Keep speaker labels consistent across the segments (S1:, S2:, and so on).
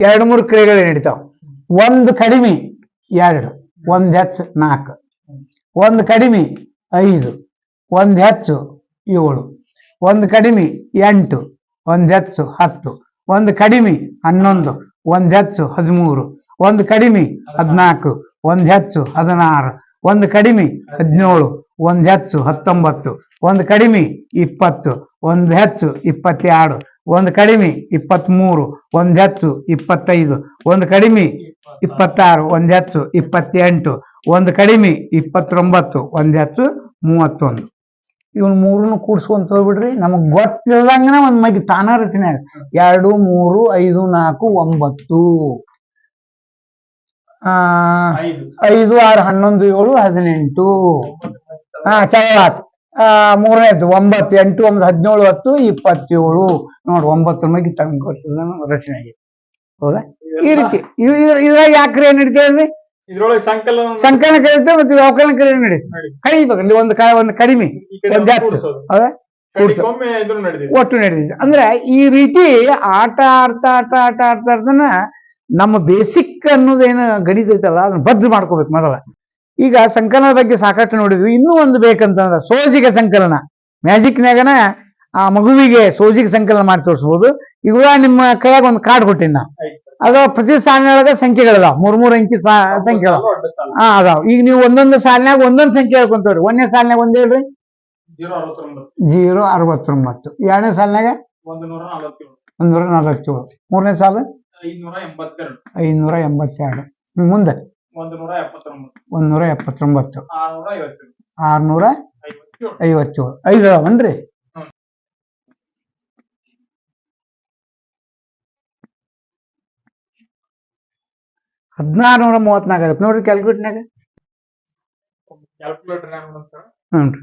S1: 2-3 ಕ್ರಿಯೆಗಳು ನಡೀತಾವ. ಒಂದು ಕಡಿಮೆ 2, ಒಂದು ಹೆಚ್ಚು 4, ಒಂದು ಕಡಿಮೆ 5, ಒಂದು ಹೆಚ್ಚು 7, ಒಂದು ಕಡಿಮೆ 8, ಒಂದು ಹೆಚ್ಚು 10, ಒಂದು ಕಡಿಮೆ 11, ಒಂದು ಹೆಚ್ಚು 13, ಒಂದು ಕಡಿಮೆ 14, ಒಂದು ಹೆಚ್ಚು 16, ಒಂದು ಕಡಿಮೆ 17, ಒಂದು ಹೆಚ್ಚು 19, ಒಂದು ಕಡಿಮೆ 20, ಒಂದು ಹೆಚ್ಚು 22, ಒಂದು ಕಡಿಮೆ 23, ಒಂದು ಹೆಚ್ಚು 25, ಒಂದು ಕಡಿಮೆ 26, ಒಂದು ಹೆಚ್ಚು 28, ಒಂದು ಕಡಿಮೆ 29, ಒಂದು ಹೆಚ್ಚು 31. ಇವನ್ ಮೂರನ್ನು ಕೂಡ್ಸ್ಕೊಂತ ಹೋಗ್ಬಿಡ್ರಿ, ನಮಗ್ ಗೊತ್ತಿಲ್ದಂಗನ ಒಂದ್ ಮಗಿ ತಾನ ರಚನೆ ಆಗ 2, 3, 5, 4, 9, 5, 6, 11, 7, 18. ಚಲವಾತ್. ಮೂರನೇದು 9, 8, 9, 17, 10, 27. ನೋಡ್ರಿ 9 ಮಗಿ ತಮ್ಗೆ ಗೊತ್ತಿಲ್ಲ ರಚನೆ ಆಗಿದೆ. ಹೌದಾ? ಈ ರೀತಿ ಇದ್ರಾಗ ಯಾಕ್ರಿ ಏನ್ ನಡೀತೇವ್ರಿ? ಸಂಕಲನ ಕರೀತೇವೆ ಮತ್ತೆ ವ್ಯವಕಲನ ಕ್ರಿಯೆ ನಡೀತದೆ. ಕಡಿಬೇಕಲ್ಲಿ ಒಂದು ಕಡಿಮೆ ಒಂದು ಹೆಚ್ಚು. ಹೌದಾ? ಒಟ್ಟು ನಡೀತಿದೆ. ಅಂದ್ರೆ ಈ ರೀತಿ ಆಟ ಆಡ್ತಾನ ನಮ್ಮ ಬೇಸಿಕ್ ಅನ್ನೋದೇನು ಗಣಿತ ಐತಲ್ಲ ಅದನ್ನ ಬದ್ಧ ಮಾಡ್ಕೋಬೇಕು ಮೊದಲ. ಈಗ ಸಂಕಲನದ ಬಗ್ಗೆ ಸಾಕಷ್ಟು ನೋಡಿದ್ವಿ. ಇನ್ನೂ ಒಂದು ಬೇಕಂತಂದ್ರೆ ಸೋಜಿಗ ಸಂಕಲನ. ಮ್ಯಾಜಿಕ್ನಾಗನ ಆ ಮಗುವಿಗೆ ಸೋಜಿಗ ಸಂಕಲನ ಮಾಡಿ ತೋರಿಸ್ಬೋದು. ಈಗ ನಿಮ್ಮ ಕೈಯಾಗ ಒಂದು ಕಾರ್ಡ್ ಕೊಟ್ಟಿನ, ಅದ ಪ್ರತಿ ಸಾಲಿನೊಳಗ ಸಂಖ್ಯೆಗಳದಾವ, 3 ಅಂಕಿ ಸಂಖ್ಯೆಗಳು ಅದಾವ. ಈಗ ನೀವು ಒಂದೊಂದು ಸಾಲಿನಾಗ ಒಂದೊಂದು ಸಂಖ್ಯೆ ಹೇಳ್ಕೊಂತವ್ರಿ. 1ನೇ ಸಾಲಿನಾಗ ಒಂದ್ ಹೇಳ್ರಿ, 069. 2ನೇ ಸಾಲಿನಾಗ 147. 3ನೇ ಸಾಲು 582. ಮುಂದೆ 179. 657. 5 ಅದಾವನ್ರಿ? 1634 ಆಗತ್ತೆ ನೋಡ್ರಿ ಕ್ಯಾಲ್ಕುಲೇಟರ್ನಾಗ. ಹ್ಞೂ ರೀ.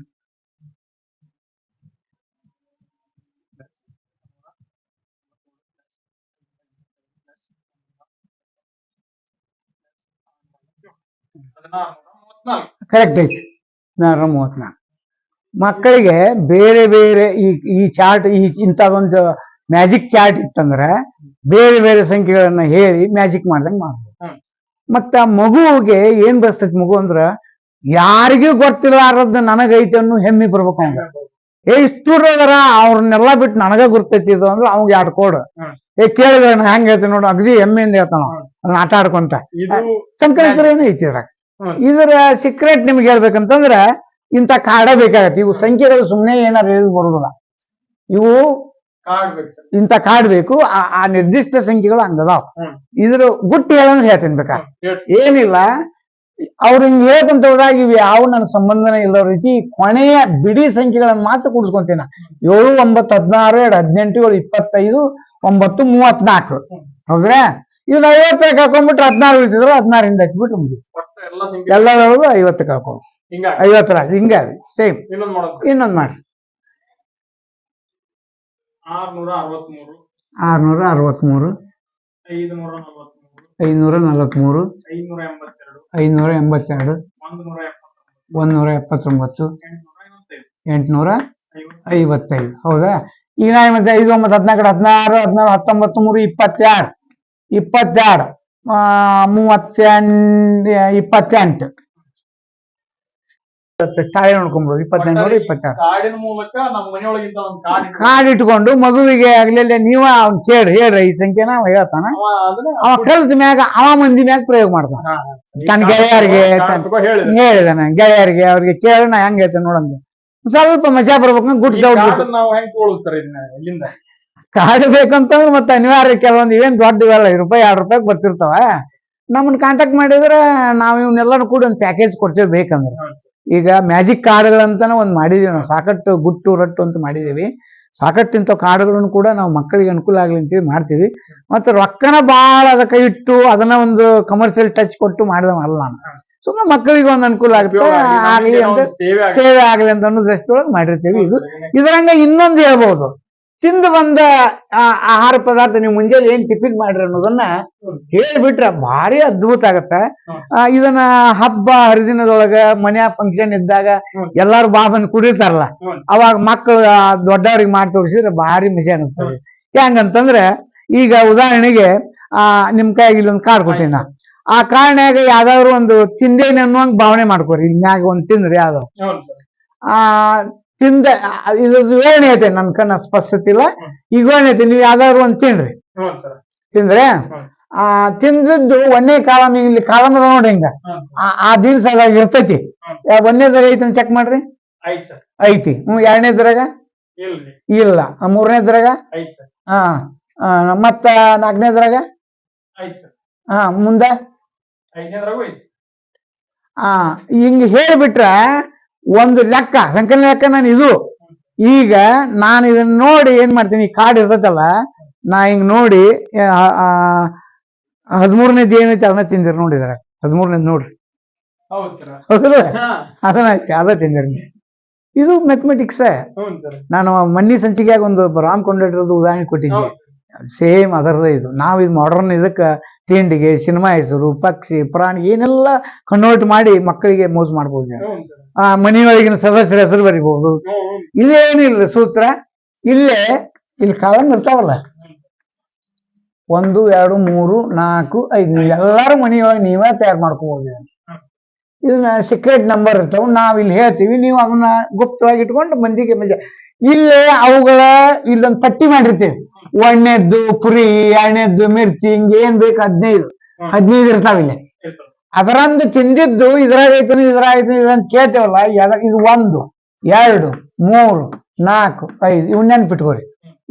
S1: ಕರೆಕ್ಟ್ ಐತಿ. 1634. ಮಕ್ಕಳಿಗೆ ಬೇರೆ ಬೇರೆ ಈ ಚಾರ್ಟ್ ಇಂಥದೊಂದು ಮ್ಯಾಜಿಕ್ ಚಾರ್ಟ್ ಇತ್ತಂದ್ರೆ ಬೇರೆ ಬೇರೆ ಸಂಖ್ಯೆಗಳನ್ನ ಹೇಳಿ ಮ್ಯಾಜಿಕ್ ಮಾಡ್ದಂಗೆ ಮಾಡ್ಬೋದು. ಮತ್ತ ಮಗುವಿಗೆ ಏನ್ ಬರ್ತೈತಿ ಮಗು ಅಂದ್ರ ಯಾರಿಗೂ ಗೊತ್ತಿರಲಾರದ್ದು ನನಗೈತೆ ಅನ್ನೋ ಹೆಮ್ಮೆ ಬರ್ಬೇಕು. ಅವ್ನ ಇಷ್ಟುದಾರ ಅವ್ರನ್ನೆಲ್ಲಾ ಬಿಟ್ಟು ನನಗ ಗುರ್ತೈತಿ ಇದು ಅಂದ್ರೆ ಅವ್ಗೆ 2 ಕೋಡ್ ಕೇಳಿದ್ರೆ ಹೆಂಗ ಹೇಳ್ತೀನಿ ನೋಡು, ಅಗದಿ ಹೆಮ್ಮೆಯಿಂದ ಹೇಳ್ತಾನ ಅದನ್ನ ಆಟ ಆಡ್ಕೊಂತ. ಸಂಕಲ್ಪ ಏನೋ ಐತಿ ಇದ್ರಾಗ. ಇದರ ಸೀಕ್ರೆಟ್ ನಿಮ್ಗೆ ಹೇಳ್ಬೇಕಂತಂದ್ರ ಇಂಥ ಕಾಡ ಬೇಕಾಗತ್ತೆ. ಇವು ಸಂಖ್ಯೆಗಳು ಸುಮ್ಮನೆ ಏನಾರು ಹೇಳಿ ಬರುದಿಲ್ಲ. ಇವು ಇಂಥ ಕಾರ್ಡ್ ಬೇಕು. ಆ ನಿರ್ದಿಷ್ಟ ಸಂಖ್ಯೆಗಳು ಹಂಗದಾವ್. ಇದ್ರ ಗುಟ್ಟು ಹೇಳಂದ್ರೆ ಹೇಳ್ತೀನಿ ಬೇಕಾ? ಏನಿಲ್ಲ, ಅವ್ರು ಹಿಂಗ್ ಹೇಳ್ಕೊಂತ ಹೋದಾಗ ಇವ್ ಯಾವ ನನ್ನ ಸಂಬಂಧನೇ ಇಲ್ಲೋ ರೀತಿ ಕೊನೆಯ ಬಿಡಿ ಸಂಖ್ಯೆಗಳನ್ನ ಮಾತ್ರ ಕೂಡಿಸ್ಕೊಂತೀನಿ. 7, 9, 16, 2, 18, 25, 9, 34. ಹೌದ್ರಾ? ಇದನ್ನ 50 ಹಾಕೊಂಡ್ಬಿಟ್ರೆ 16 ಉಳಿತಿದ್ರು. 16 ಹಚ್ಬಿಟ್ರೆ ಮುಗಿತು. ಎಲ್ಲದರೊಳಗೂ 50 ಹಾಕೊಂಡು 50 ಹಿಂಗ ಸೇಮ್. ಇನ್ನೊಂದ್ ಮಾಡ್ರಿ. 663, 543, 582, 179, 855. ಹೌದಾ? ಈಗ ಮತ್ತೆ 5, 9, 14, 16, 17, 19, 3, 22, 22, 28. ತಾಳೆ ನೋಡ್ಕೊಂಡ್ಬೋದು. 28, 22. ಕಾರ್ಡ್ ಇಟ್ಕೊಂಡು ಮಗುವಿಗೆ ಆಗ್ಲಿಲ್ಲ ನೀವ ಅವ್ನ್ ಹೇಳ್ರಿ ಈ ಸಂಖ್ಯೆನ ಅವ ಹೇಳ್ತಾನ. ಅವ ಕಲ್ತ ಮ್ಯಾಗ ಅವ ಮಂದಿ ಮ್ಯಾಗ ಪ್ರಯೋಗ ಮಾಡ್ತಾನ. ತನ್ನ ಗೆಳೆಯರಿಗೆ ಹೇಳಿದಾನ, ಗೆಳೆಯರಿಗೆ ಅವ್ರಿಗೆ ಕೇಳಿ ನಾ ಹೆಂಗ್ ಹೇಳ್ತೇನೆ ನೋಡಂಗ ಸ್ವಲ್ಪ ಮಜಾ ಬರ್ಬೇಕಂದ್ರೆ ಗುಡ್ ಕಾರ್ಡ್ ಬೇಕಂತಂದ್ರೆ ಮತ್ತೆ ಅನಿವಾರ್ಯ. ಕೆಲವೊಂದು ಏನ್ ದೊಡ್ಡ ಇವೆಲ್ಲ ₹1, ₹2 ಬರ್ತಿರ್ತಾವ. ನಮ್ಮನ್ನ ಕಾಂಟ್ಯಾಕ್ಟ್ ಮಾಡಿದ್ರೆ ನಾವ್ ಇವನ್ನೆಲ್ಲರೂ ಕೂಡ ಒಂದು ಪ್ಯಾಕೇಜ್ ಕೊಡ್ತೇವೆ ಬೇಕಂದ್ರೆ. ಈಗ ಮ್ಯಾಜಿಕ್ ಕಾರ್ಡ್ಗಳಂತಾನೆ ಒಂದು ಮಾಡಿದೀವಿ ನಾವು. ಸಾಕಷ್ಟು ಗುಟ್ಟು ರಟ್ಟು ಅಂತ ಮಾಡಿದೀವಿ. ಸಾಕಷ್ಟು ಇಂಥ ಕಾರ್ಡ್ಗಳನ್ನು ಕೂಡ ನಾವು ಮಕ್ಕಳಿಗೆ ಅನುಕೂಲ ಆಗ್ಲಿ ಅಂತೇಳಿ ಮಾಡ್ತೀವಿ. ಮತ್ತೆ ರೊಕ್ಕನ ಭಾಳ ಅದಕ್ಕೆ ಇಟ್ಟು ಅದನ್ನ ಒಂದು ಕಮರ್ಷಿಯಲ್ ಟಚ್ ಕೊಟ್ಟು ಮಾಡಿದವ ಅಲ್ಲ ನಾನು. ಸುಮ್ಮನೆ ಮಕ್ಕಳಿಗೆ ಒಂದು ಅನುಕೂಲ ಆಗುತ್ತೆ ಆಗ್ಲಿ ಅಂತ, ಸೇವೆ ಆಗ್ಲಿ ಅಂತ ಅನ್ನೋ ದೃಷ್ಟಿಯೊಳಗೆ ಮಾಡಿರ್ತೀವಿ. ಇದರಂಗ ಇನ್ನೊಂದು ಹೇಳ್ಬೋದು, ತಿಂದು ಬಂದ ಆಹಾರ ಪದಾರ್ಥ ನೀವು ಮುಂಜಾನೆ ಏನ್ ಟಿಫಿನ್ ಮಾಡ್ರಿ ಅನ್ನೋದನ್ನ ಹೇಳ್ಬಿಟ್ರೆ ಭಾರಿ ಅದ್ಭುತ ಆಗತ್ತ. ಇದನ್ನ ಹಬ್ಬ ಹರಿದಿನದೊಳಗ ಮನ್ಯಾಗ ಫಂಕ್ಷನ್ ಇದ್ದಾಗ ಎಲ್ಲಾರು ಬಂದು ಕುಡಿತಾರಲ್ಲ, ಅವಾಗ ಮಕ್ಕಳು ದೊಡ್ಡವ್ರಿಗೆ ಮಾಡಿ ತೋರಿಸಿದ್ರೆ ಭಾರಿ ಮಜಾ ಅನಿಸ್ತದೆ. ಹೆಂಗಂತಂದ್ರೆ ಈಗ ಉದಾಹರಣೆಗೆ ನಿಮ್ ಕೈಯಾಗ ಇಲ್ಲೊಂದು ಕಾರ್ಡ್ ಕೊಟ್ಟಿನ ನಾ. ಆ ಕಾರ್ಡ್ನ್ಯಾಗ ಯಾವ್ದಾದ್ರು ಒಂದು ತಿಂದೇನೆ ಅನ್ನುವಂಗ್ ಭಾವನೆ ಮಾಡ್ಕೋರಿ. ಇಲ್ಲಿ ಮ್ಯಾಗ ಒಂದ್ ತಿಂದ್ರಿ ಯಾವ್ದಾವ್ ತಿಂದ ಇದ್ರದ್ದು ವಿವರಣೆ ಐತೆ, ನನ್ ಕಣ್ಣ ಸ್ಪಷ್ಟತೆ ಇಲ್ಲ. ಈಗ ವಿವರಣೆ ಐತೆ, ನೀವು ಯಾವ್ದಾದ್ರು ಒಂದ್ ತಿನ್ರಿ. ತಿಂದ್ರೆ ತಿಂದದ್ದು ಒಂದೇ ಕಾಲಮ್, ಇಲ್ಲಿ ಕಾಲಮ್ ಅದ ನೋಡ್ರಿ ಹಿಂಗ, ಆ ದಿವ್ಸ ಅದಾಗ ಇರ್ತೈತಿ. ಒಂದನೇದ್ರಾಗ ಐತಿ ಚೆಕ್ ಮಾಡ್ರಿ, ಐತಿ. ಎರಡನೇದ್ರಾಗ ಇಲ್ಲ, ಮೂರನೇದ್ರಾಗ ಮತ್ತ ನಾಲ್ಕನೇದ್ರಾಗ ಮುಂದ ಹಿಂಗ ಹೇಳ್ಬಿಟ್ರ ಒಂದು ಲೆಕ್ಕ, ಸಂಕಲನ ಲೆಕ್ಕ. ನಾನು ಇದು ಈಗ ನಾನು ಇದನ್ನ ನೋಡಿ ಏನ್ ಮಾಡ್ತೀನಿ, ಕಾರ್ಡ್ ಇರ್ತೈತಲ್ಲ, ನಾ ಹಿಂಗ್ ನೋಡಿ 13ನೇದು ಏನೈತಿ ಅದನ್ನ ತಿಂದಿರಿ ನೋಡಿದ್ರ. 13ನೇದು ನೋಡ್ರಿ, ಹೌದಲ್ಲ, ಅದನ್ನ ಐತಿ, ಅದ ತಿಂದಿರಿ. ಇದು ಮ್ಯಾಥಮೆಟಿಕ್ಸ್. ನಾನು ಮನ್ನಿ ಸಂಚಿಕೆಯಾಗ ಒಂದು ರಾಮ್ ಕೊಂಡೋಡಿರೋದು ಉದಾಹರಣೆ ಕೊಟ್ಟಿದ್ದೆ, ಸೇಮ್ ಅದರದ ಇದು. ನಾವು ಇದು ಮಾಡರ್ನ್ ಇದಕ್ಕೆ ತಿಂಡಿಗೆ ಸಿನಿಮಾ ಹೆಸರು, ಪಕ್ಷಿ, ಪ್ರಾಣಿ ಏನೆಲ್ಲ ಕನ್ವರ್ಟ್ ಮಾಡಿ ಮಕ್ಕಳಿಗೆ ಮೋಸ ಮಾಡ್ಬೋದು. ಮನೆಯೊಳಗಿನ ಸದಸ್ಯರ ಹೆಸರು ಬರಿಬಹುದು. ಇದೇನಿಲ್ಲ ಸೂತ್ರ. ಇಲ್ಲಿ ಕಾಲಮ್ ಇರ್ತಾವಲ್ಲ, 1 2 3 4 5 ಎಲ್ಲಾರು ಮನೆಯೊಳಗೆ ನೀವೇ ತಯಾರು ಮಾಡ್ಕೋಬಹುದು. ಇದನ್ನ ಸೀಕ್ರೆಟ್ ನಂಬರ್ ಇರ್ತಾವ, ನಾವ್ ಇಲ್ಲಿ ಹೇಳ್ತೀವಿ, ನೀವು ಅದನ್ನ ಗುಪ್ತವಾಗಿ ಇಟ್ಕೊಂಡು ಮಂದಿಗೆ ಮಜಾ. ಇಲ್ಲೇ ಅವುಗಳ ಇಲ್ಲೊಂದು ಪಟ್ಟಿ ಮಾಡಿರ್ತೀವಿ. 1ನೇದ್ದು ಪುರಿ, 2ನೇದ್ದು ಮಿರ್ಚಿ, ಹಿಂಗ ಏನ್ ಬೇಕು 15 ಇರ್ತಾವ ಇಲ್ಲಿ. ಅದರಂದು ತಿಂದಿದ್ದು ಇದ್ರಾಗ ಐತನ ಇದ್ರಂತ ಕೇಳ್ತೇವಲ್ಲ, ಇದು 1 2 3 4 5 ಇವ್ ನೆನ್ಪಿಟ್ಕೋರಿ.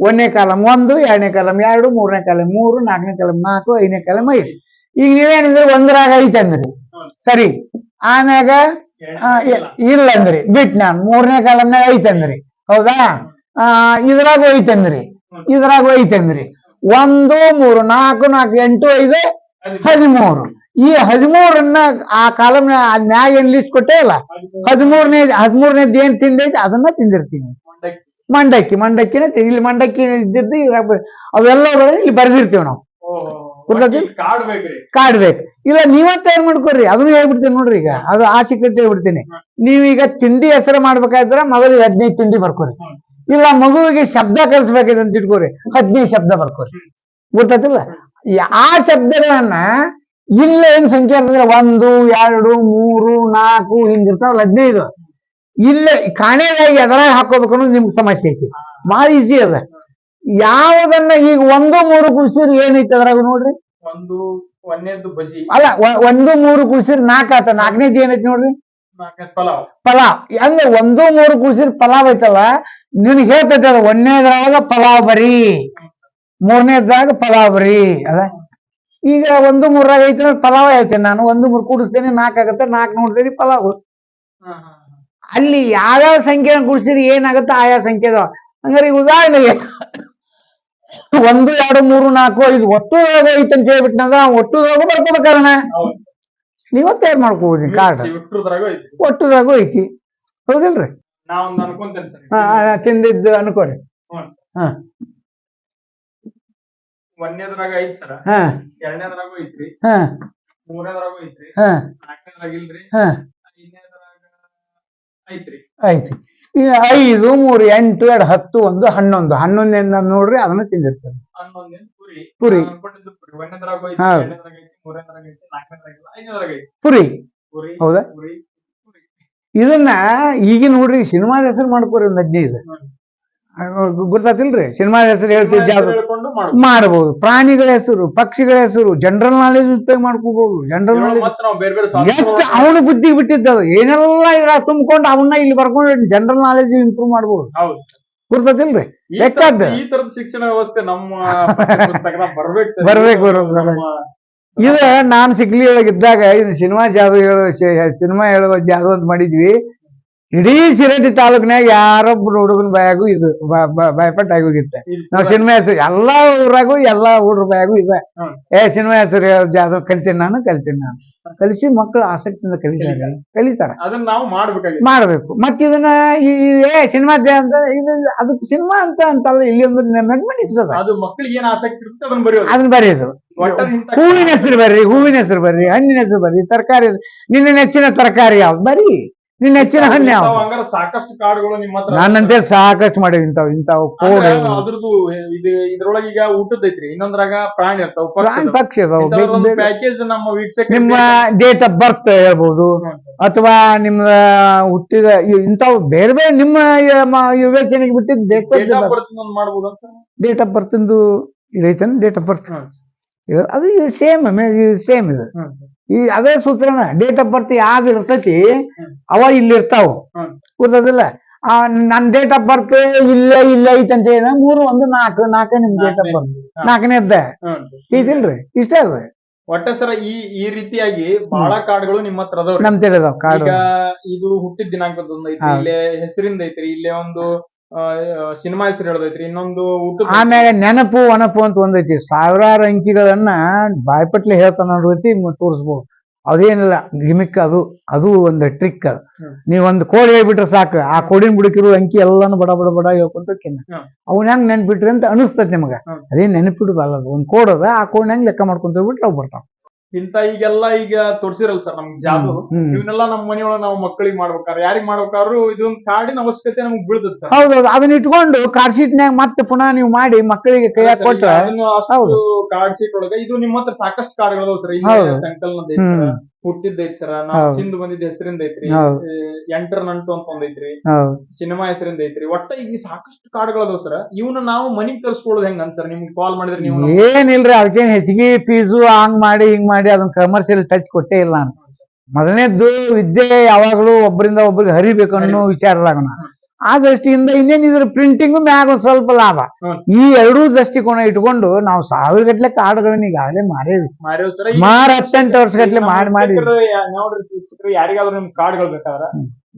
S1: 1ನೇ ಕಾಲಮ್ 1, 2ನೇ ಕಾಲಮ್ 2, 3ನೇ ಕಾಲಮ್ 3, 4ನೇ ಕಾಲಮ್ 4, 5ನೇ ಕಾಲಮ್ 5. ಈಗ ನೀವೇನಿದ್ರೆ 1ರಾಗ ಐತೆ ಅಂದ್ರಿ, ಸರಿ. ಆಮ್ಯಾಗ ಇಲ್ಲ ಅಂದ್ರಿ, ಬಿಟ್ ನಾನು 3ನೇ ಕಾಲಮ್ನಾಗ ಐತೆ ಅಂದ್ರಿ, ಹೌದಾ. ಇದ್ರಾಗ ಐತಂದ್ರಿ, ಇದ್ರಾಗ ಐತಂದ್ರಿ. 1 3 4 4 8 5 13. ಈ 13ಅನ್ನ ಆ ಕಾಲಮ್ ಮ್ಯಾಗ ಏನ್ ಲಿಸ್ಟ್ ಕೊಟ್ಟೇ ಅಲ್ಲ, 13ನೇದು ಏನ್ ತಿಂದೈತಿ ಅದನ್ನ ತಿಂದಿರ್ತೀನಿ. ಮಂಡಕ್ಕಿನ ಇಲ್ಲಿ ಮಂಡಕ್ಕಿ ಇದ್ದಿದ್ದು ಇದ್ರಾಗ ಅವೆಲ್ಲ ಇಲ್ಲಿ ಬರ್ದಿರ್ತೀವಿ ನಾವು. ಕಾರ್ಡ್ ಬೇಕು. ಇಲ್ಲ ನೀವ ತಯಾರು ಮಾಡ್ಕೊಡ್ರಿ, ಅದನ್ನ ಹೇಳ್ಬಿಡ್ತೀನಿ ನೋಡ್ರಿ. ಈಗ ಅದು ಆ ಸೀಕ್ರೆಟ್ ಹೇಳ್ಬಿಡ್ತೀನಿ. ನೀವೀಗ ತಿಂಡಿ ಹೆಸರು ಮಾಡ್ಬೇಕಾದ್ರೆ ಮೊದಲು 15 ತಿಂಡಿ ಬರ್ಕೋರಿ. ಇಲ್ಲ ಮಗುವಿಗೆ ಶಬ್ದ ಕಲಿಸ್ಬೇಕಿದೆ ಅಂತ ಇಟ್ಕೋರಿ, 15 ಶಬ್ದ ಬರ್ಕೋರಿ. ಗೊತ್ತಿಲ್ಲ ಆ ಶಬ್ದಗಳನ್ನ ಇಲ್ಲ ಏನ್ ಸಂಖ್ಯೆ ಇರ್ತದೆ, 1 2 3 4 ಹಿಂಗಿರ್ತಾವಲ್ಲ 15. ಇಲ್ಲ ಕಾಣೆಗಾಗಿ ಎದರಾಗ ಹಾಕೋಬೇಕು ಅನ್ನೋದು ನಿಮ್ಗೆ ಸಮಸ್ಯೆ ಐತಿ. ಭಾಳ ಈಸಿ ಅದ. ಯಾವುದನ್ನ ಈಗ 1 3 ಕುಸಿರಿ ಏನೈತಿ ಅದ್ರಾಗ ನೋಡ್ರಿ. ಅಲ್ಲ 1 3 ಕುಸಿರಿ 4 ಆತ. 4ನೇದು ಏನೈತಿ ನೋಡ್ರಿ, ಪಲಾವ್. ಅಂದ್ರೆ 1 3 ಕುಸಿರಿ ಪಲಾವ್ ಐತಲ್ಲ, ನಿನ್ಗೆ ಹೇಳ್ತೈತಿ ಅದ 1ನೇದ್ರಾಗ ಪಲಾವ್ ಬರೀ, 3ನೇದ್ರಾಗ ಪಲಾವ್ ಬರೀ ಅದ. ಈಗ 1 3ರಾಗ ಐತಿ ಪಲಾವ್ ಹೇಳ್ತೇನೆ ನಾನು. 1 3 ಕೂಡಿಸ್ತೇನೆ 4 ಆಗತ್ತೆ, 4 ನೋಡ್ತೇನೆ ಪಲಾವ್. ಅಲ್ಲಿ ಯಾವ್ಯಾವ ಸಂಖ್ಯೆ ಕೂಡಿಸಿರಿ ಏನಾಗುತ್ತೆ ಆಯಾ ಸಂಖ್ಯೆ ಅದಾವ. ಹಂಗಾರೆ ಈಗ ಉದಾಹರಣೆಗೆ 1 2 3 4 5 ಒಟ್ಟುದಾಗ ಐತಿ ಅಂತ ಹೇಳ್ಬಿಟ್ನಾಗ ಒಟ್ಟುದಾಗ ಬರ್ಕೋಬೇಕಾರಣ ನೀವ ತಯಾರು ಮಾಡ್ಕೋಬೋದು. ಕಾರ್ಡ್ ಒಟ್ಟುದಾಗೂ ಐತಿ, ಹೌದಿಲ್ರಿ. ತಿಂದಿದ್ದು ಅನ್ಕೋರಿ. ಹಾ
S2: 1ನೇದ್ರಾಗ ಐತಿ ಸರ, 2ನೇದ್ರಾಗೂ ಐತ್ರಿ, 3ನೇದ್ರಾಗೂ ಐತ್ರಿ, 4ನೇದ್ರಾಗ ಇಲ್ರಿ, 5ನೇದ್ರಾಗ ಐತ್ರಿ.
S1: ಐತಿ. ಈಗ 5 3 8 2 10 1 11. 11 ನೋಡ್ರಿ ಅದನ್ನ ತಿಂದಿರ್ತಾರೆ.
S2: 11
S1: ಪುರಿ.
S2: 1ನೇದ್ರಾಗೂ ಐತಿ, 2ನೇದ್ರಾಗ ಐತಿ, 3ನೇದ್ರಾಗ ಐತಿ, 4ನೇದ್ರಾಗ ಇಲ್ಲ, 5ನೇದ್ರಾಗ ಐತಿ
S1: ಪುರಿ. ಹೌದಾ. ಇದನ್ನ ಈಗ ನೋಡ್ರಿ ಸಿನಿಮಾದ ಹೆಸರು ಮಾಡ್ಕೋರಿ ಒಂದು 15. ಗೊತ್ತಾತಿಲ್ರಿ, ಸಿನಿಮಾದ ಹೆಸರು ಹೇಳ್ತಿದ್ದ ಮಾಡಬಹುದು. ಪ್ರಾಣಿಗಳ ಹೆಸರು, ಪಕ್ಷಿಗಳ ಹೆಸರು, ಜನರಲ್ ನಾಲೆಜ್ ಉಪಯೋಗ ಮಾಡ್ಕೋಬಹುದು. ಜನರಲ್ ನಾಲೆಜ್ ಎಷ್ಟು ಅವನು ಬುದ್ಧಿಗೆ ಬಿಟ್ಟಿದ್ದದು, ಏನೆಲ್ಲ ಇದ್ರ ತುಂಬಿಕೊಂಡು ಅವನ್ನ ಇಲ್ಲಿ ಬರ್ಕೊಂಡು ಜನರಲ್ ನಾಲೆಜ್ ಇಂಪ್ರೂವ್ ಮಾಡ್ಬೋದು. ಗುರ್ತತಿಲ್ರಿ. ಬೇಕಾದ
S2: ಈ ತರದ ಶಿಕ್ಷಣ ವ್ಯವಸ್ಥೆ ನಮ್ಮ
S1: ಬರ್ಬೇಕು. ಇದು ನಾನ್ ಸಿಗ್ಲಿ ಒಳಗಿದ್ದಾಗ ಇದು ಸಿನಿಮಾ ಹೇಳುವ ಜಾದು ಅಂತ ಮಾಡಿದ್ವಿ. ಇಡೀ ಶಿರಟ್ಟಿ ತಾಲೂಕಿನಾಗ ಯಾರೊಬ್ರು ಹುಡುಗನ ಬಾಯಾಗೂ ಇದು ಬಾಯ್ಪಟ್ಟು ಆಗೋಗಿತ್ತೆ. ನಾವ್ ಸಿನಿಮಾ ಹೆಸರು ಎಲ್ಲಾ ಊರಾಗೂ ಎಲ್ಲಾ ಹುಡುಗ್ರ ಬಾಯಾಗೂ ಇದೆ. ಸಿನಿಮಾ ಹೆಸರು ಜಾದು ಕಲಿತೀನಿ ನಾನು ಕಲಿಸಿ ಮಕ್ಕಳು ಆಸಕ್ತಿಯಿಂದ ಕಲಿತಾರ.
S2: ಅದನ್ನ ನಾವು
S1: ಮಾಡ್ಬೇಕು. ಮತ್ತ ಇದನ್ನ ಸಿನಿಮಾ ಅಂತ ಇದು ಅದಕ್ಕೆ ಸಿನಿಮಾ ಅಂತಲ್ಲ, ಇಲ್ಲಿ ಒಂದು ಮೆಗ್ಮೆಟಿಕ್ಸ್ ಅದ.
S2: ಅದು ಮಕ್ಕಳಿಗೆ ಏನ್ ಆಸಕ್ತಿ ಇರುತ್ತೆ ಅದನ್ನ
S1: ಬರೆಯೋದು. ಹೂವಿನ ಹೆಸರು ಬರ್ರಿ, ಹಣ್ಣಿನ ಹೆಸರು ಬರ್ರಿ, ತರಕಾರಿ ನಿನ್ನ ನೆಚ್ಚಿನ ತರಕಾರಿ ಯಾವ್ದು ಬರೀ. ನಿನ್ನ ನೆಚ್ಚಿನ ಹಣ್ಣು ಯಾವ್ದು?
S2: ಹಂಗಾರ ಸಾಕಷ್ಟು ಕಾರ್ಡ್ಗಳು ನಿಮ್ಮ ಹತ್ರ
S1: ನಾನಂತೆ ಸಾಕಷ್ಟು ಮಾಡಿವಿ ಇಂಥವು ಕೋಡ್
S2: ಅದ್ರದ್ದು ಇದ್ರೊಳಗ ಈಗ ಊಟದ ಐತ್ರಿ, ಇನ್ನೊಂದ್ರಾಗ ಪ್ರಾಣಿ ಇರ್ತಾವ,
S1: ಪಕ್ಷಿ ಅದಾವು.
S2: ಪ್ಯಾಕೇಜ್ ನಮ್ಮ ವೀಕ್ಷಕ
S1: ನಿಮ್ಮ ಡೇಟ್ ಆಫ್ ಬರ್ತ್ ಹೇಳ್ಬೋದು, ಅಥವಾ ನಿಮ್ಮ ಹುಟ್ಟಿದ ಇಂಥವು ಬೇರೆ ಬೇರೆ ನಿಮ್ಮ ವಿವೇಚನೆಗೆ ಬಿಟ್ಟಿದ್ದು
S2: ಡೇಟ್ ಆಫ್ ಬರ್ತ್ ಮಾಡ್ಬೋದು ಸರ್.
S1: ಡೇಟ್ ಆಫ್ ಬರ್ತ್ ಇದೈತೇನು ಡೇಟ್ ಆಫ್ ಬರ್ತ್? ಅದು ಸೇಮ್ ಸೇಮ್ ಇದು ಈ ಅದೇ ಸೂತ್ರನ. ಡೇಟ್ ಆಫ್ ಬರ್ತ್ ಯಾವ್ದು ಇರ್ತೈತಿ ಅವ ಇಲ್ಲಿ ಇರ್ತಾವ, ಗೊತ್ತದಿಲ್ಲ. ನನ್ ಡೇಟ್ ಆಫ್ ಬರ್ತ್ ಇಲ್ಲ ಐತಂತ ಹೇಳ 3-1-4 ನಿಮ್ ಡೇಟ್ ಆಫ್ ಬರ್ತ್, 4ನೇದ್ದ ಐತಿಲ್ರಿ, ಇಷ್ಟೇ ಅದ.
S2: ಒಟ್ಟ ಸರ ಈ ರೀತಿಯಾಗಿ ಬಹಳ ಕಾರ್ಡ್ಗಳು ನಿಮ್ಮ ಹತ್ರ ಅದಾವ್ರಿ.
S1: ನಮ್ ತಿಳಿದಾವ್ ಕಾರ್ಡ್.
S2: ಈಗ ಇದು ಹುಟ್ಟಿದ ದಿನಾಂಕದ ಒಂದ್ ಐತ್ರಿ, ಇಲ್ಲೇ ಹೆಸರಿಂದ ಐತ್ರಿ, ಇಲ್ಲೇ ಒಂದು ಸಿನಿಮಾ ಹೆಸರು ಹೇಳದೈತ್ರಿ, ಇನ್ನೊಂದು ಊಟ,
S1: ಆಮ್ಯಾಗ ನೆನಪು ಒನಪು ಅಂತ ಒಂದೈತಿ. ಸಾವಿರಾರು ಅಂಕಿಗಳನ್ನ ಬಾಯ್ಪಟ್ಲೆ ಹೇಳ್ತಾನ ನೋಡ್ರಿ ತೋರಿಸ್ಬೋದು. ಅದೇನಿಲ್ಲ ಗಿಮಿಕ್, ಅದು ಒಂದು ಟ್ರಿಕ್. ಅದು ನೀವೊಂದು ಕೋಡ್ ಹೇಳ್ಬಿಟ್ರೆ ಸಾಕು, ಆ ಕೋಡಿನ ಬುಡಕಿರೋ ಅಂಕಿ ಎಲ್ಲಾನು ಬಡ ಬಡ ಬಡ ಹೇಳ್ಕೊಂತ ಅವ್ನ ಹೆಂಗ್ ನೆನ್ಪಿಟ್ರಿ ಅಂತ ಅನಿಸ್ತೈತಿ ನಿಮಗ. ಅದೇನ್ ನೆನಪಿಡುದಲ್ಲ, ಅದು ಒಂದ್ ಕೋಡ್ ಅದ, ಆ ಕೋಡ್ ಹೆಂಗ್ ಲೆಕ್ಕ ಮಾಡ್ಕೊಂತ ಹೋಗ್ಬಿಟ್ರೆ ಅವ್ ಬರ್ತಾವ.
S2: ಇಂತ ಈಗ ತೋರ್ಸಿರಲ್ಲ ಸರ್ ನಮ್ಗೆ ಜಾದು, ಇವನ್ನೆಲ್ಲ ನಮ್ ಮನೆಯೊಳಗ ನಾವು ಮಕ್ಕಳಿಗೆ ಮಾಡ್ಬೇಕಾದ್ರೆ ಯಾರಿಗ್ ಮಾಡ್ಬೇಕಾದ್ರು ಇದೊಂದು ಕಾರ್ಡಿನ ಅವಶ್ಯಕತೆ ನಮ್ಗೆ ಬೀಳ್ತದೆ ಸರ್.
S1: ಹೌದೌದು, ಅದನ್ನ ಇಟ್ಕೊಂಡು ಕಾರ್ಡ್ ಶೀಟ್ನ್ಯಾಗ ಮತ್ತೆ ಪುನಃ ನೀವು ಮಾಡಿ ಮಕ್ಕಳಿಗೆ ಕೈಯಾಗ ಕೊಟ್ರೆ
S2: ಕಾರ್ಡ್ ಶೀಟ್ ಒಳಗ ಇದು ನಿಮ್ಮ ಹತ್ರ ಸಾಕಷ್ಟು ಕಾರ್ಡ್ಗಳು ಸರ್. ಇಲ್ಲಿ ಸಂಕಲನದ ಹುಟ್ಟಿದ್ದ ಐತಿ ಸರ್, ನಾವು ತಿಂದು ಬಂದಿದ್ದ ಹೆಸರಿಂದ ಐತ್ರಿ, ಎಂಟರ್ ನಂಟು ಅಂತ ಒಂದೈತ್ರಿ, ಸಿನಿಮಾ ಹೆಸರಿಂದ ಐತ್ರಿ. ಒಟ್ಟ ಈಗ ಸಾಕಷ್ಟು ಕಾರ್ಡ್ಗಳು ಅದಾವ ಸರ್. ಇವನ್ನ ನಾವು ಮನಿಗ್ ತರಿಸ್ಕೊಳ್ಳೋದು ಹೆಂಗ ಸರ್? ನಿಮ್ಗೆ ಕಾಲ್ ಮಾಡಿದ್ರೆ ನೀವು
S1: ಏನಿಲ್ರಿ, ಅದಕ್ಕೇನ್ ಹೆಚ್ಚಿಗೆ ಫೀಸು ಹಂಗ್ ಮಾಡಿ ಹಿಂಗ್ ಮಾಡಿ ಅದನ್ನ ಕಮರ್ಷಿಯಲ್ ಟಚ್ ಕೊಟ್ಟೇ ಇಲ್ಲ ಅಂತ. ಮೊದಲನೇದ್ದು ವಿದ್ಯೆ ಯಾವಾಗ್ಲೂ ಒಬ್ಬರಿಂದ ಒಬ್ಬರಿಗೆ ಹರಿಬೇಕು ಅನ್ನೋ ವಿಚಾರದಾಗ ಆ ದೃಷ್ಟಿಯಿಂದ ಇನ್ನೇನಿದ್ರ ಪ್ರಿಂಟಿಂಗು ಮ್ಯಾಗ ಒಂದ್ ಸ್ವಲ್ಪ ಲಾಭ. ಈ ಎರಡೂ ದೃಷ್ಟಿಕೋನ ಇಟ್ಕೊಂಡು ನಾವು 1000 ಗಟ್ಲೆ ಕಾರ್ಡ್ಗಳನ್ನ ಈಗಾಗಲೇ ಮಾರೇವಿ. ಸುಮಾರು 18 ವರ್ಷ ಗಟ್ಲೆ ಮಾಡಿ
S2: ನೋಡ್ರಿ, ಯಾರಿಗಾದ್ರೂ ನಿಮ್ ಕಾರ್ಡ್ಗಳು ಬೇಕಾದ್ರ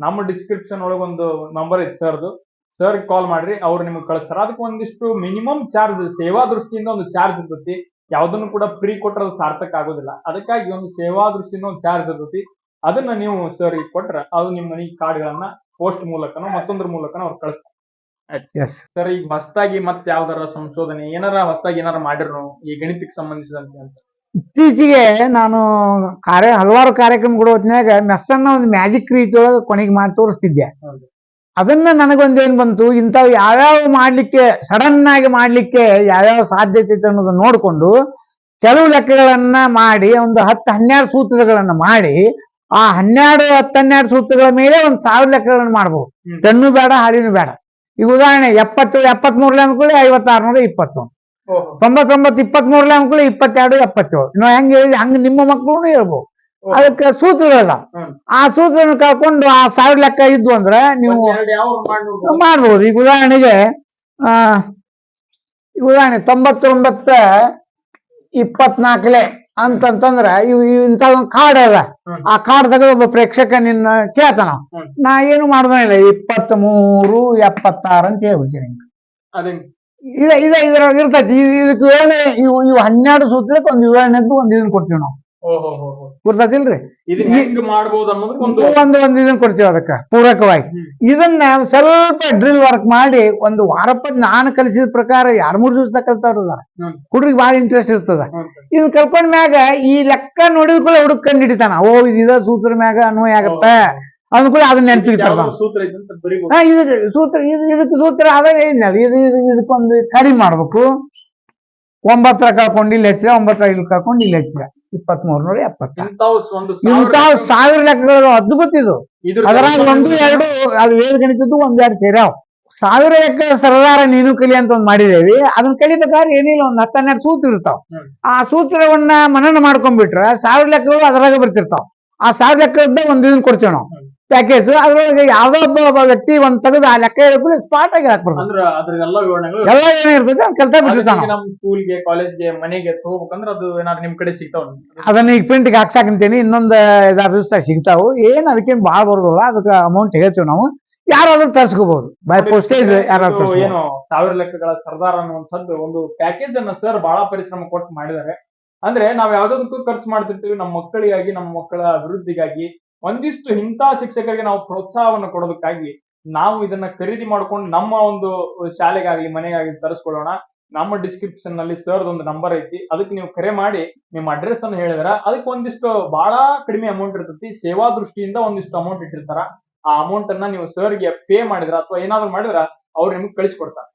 S2: ನಮ್ಮ ಡಿಸ್ಕ್ರಿಪ್ಷನ್ ಒಳಗ ಒಂದು ನಂಬರ್ ಐತಿ ಸರ್ದು, ಸರ್ ಕಾಲ್ ಮಾಡ್ರಿ, ಅವ್ರು ನಿಮ್ಗೆ ಕಳಿಸ್ತಾರ. ಅದಕ್ಕೆ ಒಂದಿಷ್ಟು ಮಿನಿಮಮ್ ಚಾರ್ಜ್, ಸೇವಾ ದೃಷ್ಟಿಯಿಂದ ಒಂದು ಚಾರ್ಜ್ ಇರ್ತೈತಿ. ಯಾವ್ದನ್ನು ಕೂಡ ಫ್ರೀ ಕೊಟ್ರೆ ಅದು ಸಾರ್ಥಕ ಆಗೋದಿಲ್ಲ. ಅದಕ್ಕಾಗಿ ಒಂದು ಸೇವಾ ದೃಷ್ಟಿಯಿಂದ ಒಂದು ಚಾರ್ಜ್ ಇರ್ತೈತಿ. ಅದನ್ನ ನೀವು ಸರ್ ಈಗ ಕೊಟ್ರೆ ಅದು ನಿಮ್ಮ ಮನೆಗೆ ಕಾರ್ಡ್ಗಳನ್ನ ಪೋಸ್ಟ್ ಮೂಲಕನೋ ಮತ್ತೊಂದ್ರ ಮೂಲಕನೋ ಅವ್ರು ಕಳಿಸ್ತಾರೆ. ಸರ್ ಈಗ ಹೊಸದಾಗಿ ಮತ್ತೆ ಯಾವ್ದಾರ ಸಂಶೋಧನೆ ಹೊಸದಾಗಿ ಏನಾರ ಮಾಡಿರೋ ಈ ಗಣಿತಕ್ಕೆ ಸಂಬಂಧಿಸಿದಂತೆ ಅಂತ?
S1: ಇತ್ತೀಚೆಗೆ ನಾನು ಹಲವಾರು ಕಾರ್ಯಕ್ರಮಗಳು ಹೊತ್ತಿನಾಗ ಮೆಸ್ಸನ್ನ ಒಂದು ಮ್ಯಾಜಿಕ್ ರೀತಿ ಒಳಗೆ ಕೊನೆಗೆ ಮಾಡಿ ತೋರಿಸ್ತಿದ್ದೆ. ಅದನ್ನ ನನಗೊಂದೇನ್ ಬಂತು, ಇಂಥವು ಯಾವ್ಯಾವ ಮಾಡ್ಲಿಕ್ಕೆ ಸಡನ್ ಆಗಿ ಮಾಡ್ಲಿಕ್ಕೆ ಯಾವ್ಯಾವ ಸಾಧ್ಯತೆ ಐತೆ ಅನ್ನೋದನ್ನ ನೋಡ್ಕೊಂಡು ಕೆಲವು ಲೆಕ್ಕಗಳನ್ನ ಮಾಡಿ ಒಂದು 10-12 ಸೂತ್ರಗಳನ್ನ ಮಾಡಿ ಆ 12-12 ಸೂತ್ರಗಳ ಮೇಲೆ 1000 ಲೆಕ್ಕಗಳನ್ನ ಮಾಡ್ಬೋದು. ಟನ್ನು ಬೇಡ, ಹಾಲಿನೂ ಬೇಡ. ಈಗ ಉದಾಹರಣೆ 70-73 ಅನ್ಕೊಳ್ಳಿ 5620, 99-23 ಅನ್ಕೊಳ್ಳಿ 22-77. ನಾವು ಹೆಂಗ್ ಹೇಳಿ ಹಂಗ ನಿಮ್ಮ ಮಕ್ಕಳು ಹೇಳ್ಬೋದು. ಅದಕ್ಕೆ ಸೂತ್ರಗಳಲ್ಲ, ಆ ಸೂತ್ರನ ಕಳ್ಕೊಂಡು ಆ 1000 ಲೆಕ್ಕ ಇದ್ವು ಅಂದ್ರೆ ನೀವು ಮಾಡ್ಬೋದು. ಈಗ ಉದಾಹರಣೆಗೆ 99-24 ಅಂತಂತಂದ್ರ ಇಂಥ ಒಂದು ಕಾರ್ಡ್ ಅದ. ಆ ಕಾರ್ಡ್ ತೆಗೆದು ಒಬ್ಬ ಪ್ರೇಕ್ಷಕ ನಿನ್ನ ಕೇಳ್ತಾನ, ನಾ ಏನು ಮಾಡ್ದಾನಿಲ್ಲ 23-76 ಅಂತ ಹೇಳ್ಬಿಡ್ತೀನಿ. ಇದ್ರೊಳಗೆ ಇರ್ತೈತಿ. ಇದಕ್ಕೆ ವಿವರಣೆ ಇವು 12 ಸೂತ್ರಕ್ಕೆ ಒಂದು ವಿವರಣೆದ್ದು ಒಂದು ಇದನ್ನ ಕೊಡ್ತೀವಿ ನಾವು. ಗೊತ್ತಾತಿಲ್ರಿ, ಒಂದು ಇದನ್ನ ಕೊಡ್ತೀವಿ ಅದಕ್ಕೆ ಪೂರಕವಾಗಿ. ಇದನ್ನ ಸ್ವಲ್ಪ ಡ್ರಿಲ್ ವರ್ಕ್ ಮಾಡಿ ಒಂದು ವಾರಪ್ಪದ ನಾನು ಕಲಿಸಿದ ಪ್ರಕಾರ 2-3 ದಿವಸ ಕಲ್ತವ್ರು ಹುಡುಗಿ ಬಹಳ ಇಂಟ್ರೆಸ್ಟ್ ಇರ್ತದ. ಇದನ್ನ ಕಲ್ಕೊಂಡ್ ಮ್ಯಾಗ ಈ ಲೆಕ್ಕ ನೋಡಿದ ಕೂಡ ಹುಡುಗ ಕಂಡು ಹಿಡಿತಾನ, ಓ ಇದ ಸೂತ್ರ ಮ್ಯಾಗ ಅನ್ವಯ ಆಗತ್ತ ಅಂದ್ಕೂಡ ಅದನ್ನ ನೆನ್ಪಿರ್ತಾರ. ಇದಕ್ಕೆ ಸೂತ್ರ ಅದೇ ಇದಕ್ಕೊಂದು ಕಡಿಮೆ ಮಾಡ್ಬೇಕು. 9 ಕಳ್ಕೊಂಡು ಇಲ್ಲಿ ಹೆಚ್ಚಿದ, 9 ಇಲ್ಲಿ ಕಳ್ಕೊಂಡು ಇಲ್ಲಿ ಹೆಚ್ಚಿದ, 2370. ಇಂತಾವ್ 1000 ಲೆಕ್ಕಗಳು ಅದ್ಭುತ ಇದು. ಅದರಾಗ 1-2 ಅದು ವೇದ ಗಣಿತದ್ದು 1-2 ಸೇರ್ಯಾವ. 1000 ಲೆಕ್ಕ ಸರದಾರ ನೀನು ಕಲಿ ಅಂತ ಒಂದ್ ಮಾಡಿದೇವಿ. ಅದನ್ನ ಕಲಿಬೇಕಾದ್ರೆ ಏನಿಲ್ಲ, ಒಂದು 10-12 ಸೂತ್ರ ಇರ್ತಾವ. ಆ ಸೂತ್ರವನ್ನ ಮನನ ಮಾಡ್ಕೊಂಡ್ಬಿಟ್ರೆ 1000 ಲೆಕ್ಕಗಳು ಅದ್ರಾಗ ಬರ್ತಿರ್ತಾವ. ಆ 1000 ಲೆಕ್ಕದ ಒಂದು ಇದನ್ನ ಕೊಡ್ತೇವೆ ನಾವು ಪ್ಯಾಕೇಜ್. ಅದ್ರೊಳಗೆ ಯಾವ್ದೋ ಒಬ್ಬ ವ್ಯಕ್ತಿ ಒಂದ್ ತೆಗೆದು ಆ ಲೆಕ್ಕ ಹೇಳ್ಕೊಂಡು ಸ್ಪಾಟ್ ಆಗಿ ಹಾಕ್ಬಾರ್ದು. ಎಲ್ಲ ಏನಿರ್ತದೆ ಕಲ್ತಾ ಬಿಟ್ಟಿರ್ತಾನ.
S2: ಸ್ಕೂಲ್ಗೆ, ಕಾಲೇಜ್ಗೆ, ಮನೆಗೆ ತಗೋಬೇಕಂದ್ರೆ ಅದು ಏನಾದ್ರು ನಿಮ್ ಕಡೆ ಸಿಗ್ತಾವ?
S1: ಅದನ್ನ ಈಗ ಪ್ರಿಂಟ್ಗೆ ಹಾಕ್ಸಾಕಂತೀನಿ, ಇನ್ನೊಂದ್ 5-6 ದಿವಸ ಸಿಗ್ತಾವು. ಏನ್ ಅದಕ್ಕೇನು ಭಾಳ ಬರೋದಿಲ್ಲ. ಅದಕ್ಕೆ ಅಮೌಂಟ್ ಹೇಳ್ತೀವಿ ನಾವು. ಯಾರಾದ್ರೂ ತರ್ಸ್ಕೋಬಹುದು ಬೈ ಪೋಸ್ಟೇಜ್. ಯಾರಾದ್ರೂ
S2: ಏನು 1000 ಲೆಕ್ಕಗಳ ಸರ್ದಾರ್ ಅನ್ನುವಂಥದ್ದು ಒಂದು ಪ್ಯಾಕೇಜ್ ಅನ್ನ ಸರ್ ಬಹಳ ಪರಿಶ್ರಮ ಕೊಟ್ಟು ಮಾಡಿದ್ದಾರೆ. ಅಂದ್ರೆ ನಾವ್ ಯಾವ್ದಕ್ಕೂ ಖರ್ಚು ಮಾಡ್ತಿರ್ತೀವಿ ನಮ್ಮ ಮಕ್ಕಳಿಗಾಗಿ, ನಮ್ಮ ಮಕ್ಕಳ ಅಭಿವೃದ್ಧಿಗಾಗಿ, ಒಂದಿಷ್ಟು ಇಂಥ ಶಿಕ್ಷಕರಿಗೆ ನಾವು ಪ್ರೋತ್ಸಾಹವನ್ನು ಕೊಡೋದಕ್ಕಾಗಿ ನಾವು ಇದನ್ನ ಖರೀದಿ ಮಾಡ್ಕೊಂಡು ನಮ್ಮ ಒಂದು ಶಾಲೆಗಾಗ್ಲಿ ಮನೆಗಾಗ್ಲಿ ತರಿಸ್ಕೊಳ್ಳೋಣ. ನಮ್ಮ ಡಿಸ್ಕ್ರಿಪ್ಷನ್ ನಲ್ಲಿ ಸರ್ ಒಂದು ನಂಬರ್ ಐತಿ, ಅದಕ್ಕೆ ನೀವು ಕರೆ ಮಾಡಿ ನಿಮ್ಮ ಅಡ್ರೆಸ್ ಅನ್ನು ಹೇಳಿದ್ರ ಅದಕ್ಕೆ ಒಂದಿಷ್ಟು ಬಹಳ ಕಡಿಮೆ ಅಮೌಂಟ್ ಇರ್ತೈತಿ. ಸೇವಾ ದೃಷ್ಟಿಯಿಂದ ಒಂದಿಷ್ಟು ಅಮೌಂಟ್ ಇಟ್ಟಿರ್ತಾರ. ಆ ಅಮೌಂಟ್ ಅನ್ನ ನೀವು ಸರ್ಗೆ ಪೇ ಮಾಡಿದ್ರ ಅಥವಾ ಏನಾದ್ರು ಮಾಡಿದ್ರ ಅವ್ರು ನಿಮ್ಗೆ ಕಳಿಸ್ಕೊಡ್ತಾರೆ.